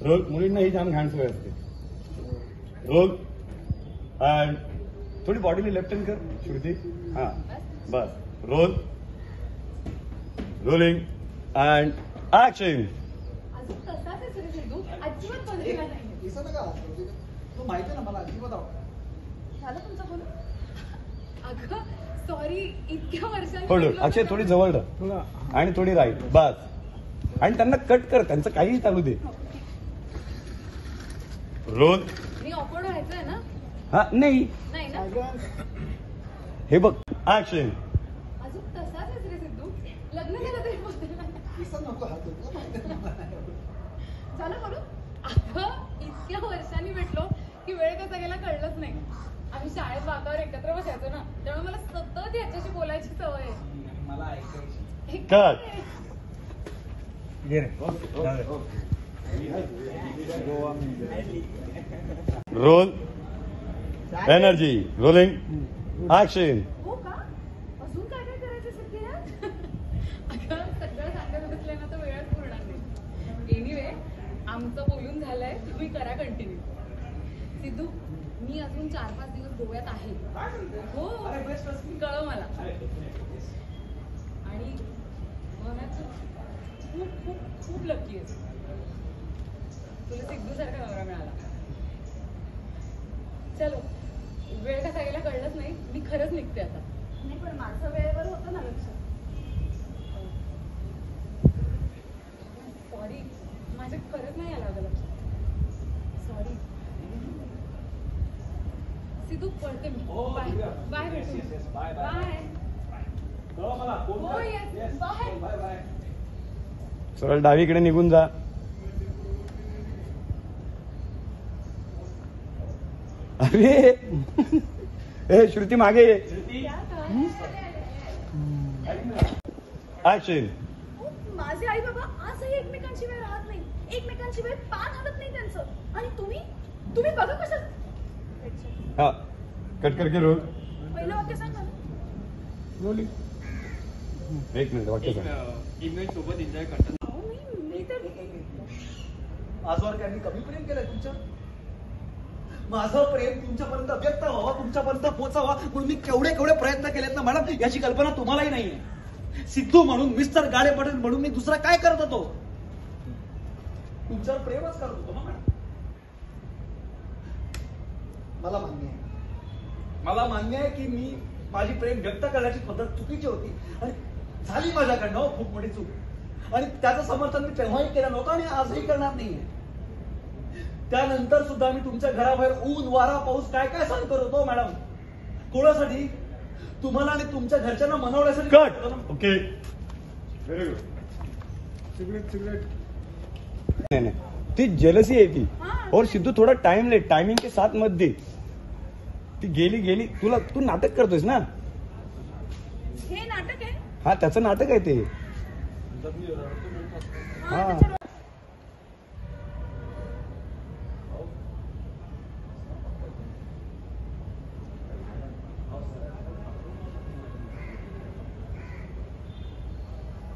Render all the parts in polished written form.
Role. मुलींना ही जाम घाण सवय असते. रोल अँड थोडी बॉडीली लेफ्ट हँड कर श्रुती. हा बस. रोल. Rolling and action. अजून तसाच आहे सुरेश सिद्धू. अजिबात बदलला नाही. दिसत का तू माहिती ना मला अजिबात झालं तुमचं बोलून. अगं सॉरी इतक्या वर्षांनी. थोडं अक्षय थोडी जवळ राह आणि थोडी राईट बस. आणि त्यांना कट कर. त्यांचं काहीही चालू दे. रोल. मी ऑकवर्ड व्हायचंय ना. हा नाही नाही ना. हे बघ ऍक्शन. अजून तसाच आहे सुरेश सिद्धू. लग्न झालं तरी बदलला नाही. दिसत नको हात झालं बोलून. अगं इतक्या वर्षांनी भेटलो की वेळ कसा गेला कळलंच नाही. आम्ही शाळेत वाकावर एकत्र बसायचो ना, त्यामुळे मला सतत याच्याशी बोलायची सवय आहे. मला ऐकायची. Cut. Roll. Energy. Rolling action. हो का. अजून काय काय करायचं सध्या यात. अगं सगळं सांगत बसले ना तर वेळच पुरणार नाही. एनिवे आमचं बोलून झालंय. तुम्ही करा कंटिन्यू. सिद्धू मी अजून 4-5 दिवस गोव्यात आहे. हो कळव मला. आणि मनाचं खूप खूप खूप लकी आहे. तुला सिद्धू सारखा नवरा मिळाला. चलो वेळ कसा गेला कळलंच नाही. मी खरंच निघते आता. नाही पण माझं वेळेवर होतं ना लक्ष. सॉरी माझ्या खरंच नाही आलं होतं लक्ष. सॉरी सिद्धू पळते मी. बाय बाय भेटू. बाय हो येस बाय. सरळ डावीकडे निघून जा. अरे ए श्रुती मागे ये. ऍक्शन. माझे आई बाबा आजही एकमेकांची वेळ राहत नाही. एकमेकांची वेळ पार घालत नाही त्यांचं. आणि तुम्ही बघा कसं. हा कट करके रोल. पहिलं वाक्य सांगा. रोलिंग. एक मिनिट वाक्य सांग. इव्हेंट सोबत एन्जॉय करतात. मी तर आजवर काय मी कमी प्रेम केलंय तुमच्या. माझं प्रेम तुमच्यापर्यंत व्यक्त व्हावं, तुमच्यापर्यंत पोहोचावा म्हणून मी केवढे प्रयत्न केलेत ना मॅडम. याची कल्पना तुम्हालाही नाहीये. सिद्धू म्हणून मिस्टर गाडे पटेल म्हणून मी दुसरा काय करत होतो. तुमच्यावर प्रेमच करत होतो ना मॅडम. मला मान्य आहे की मी माझी प्रेम व्यक्त करण्याची पद्धत चुकीची होती आणि झाली माझ्याकडनं खूप मोठी चूक. आणि त्याचं समर्थन मी तेव्हाही केलं नव्हतं आणि आजही करणार नाहीये. त्यानंतर सुद्धा मी तुमच्या घराबाहेर ऊन वारा पाऊस काय काय सहन करत होतो मॅडम. कोणासाठी. तुम्हाला आणि तुमच्या घरच्यांना मनवण्यासाठी. Cut. Okay very good. Cigarette नहीं ती जेलसी आहे ती. और सिद्धू थोड़ा टाइम ले. टाइमिंग के साथ मत दे. ती गेली तुला. तू नाटक करतोयस ना. हे नाटक आहे. हा त्याचं नाटक आहे ते. हा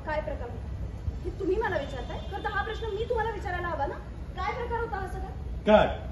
काय प्रकार होता हे तुम्ही मला विचारताय. खरं तर हा प्रश्न मी तुम्हाला विचारायला हवा ना. काय प्रकार होता हा सगळा. कट.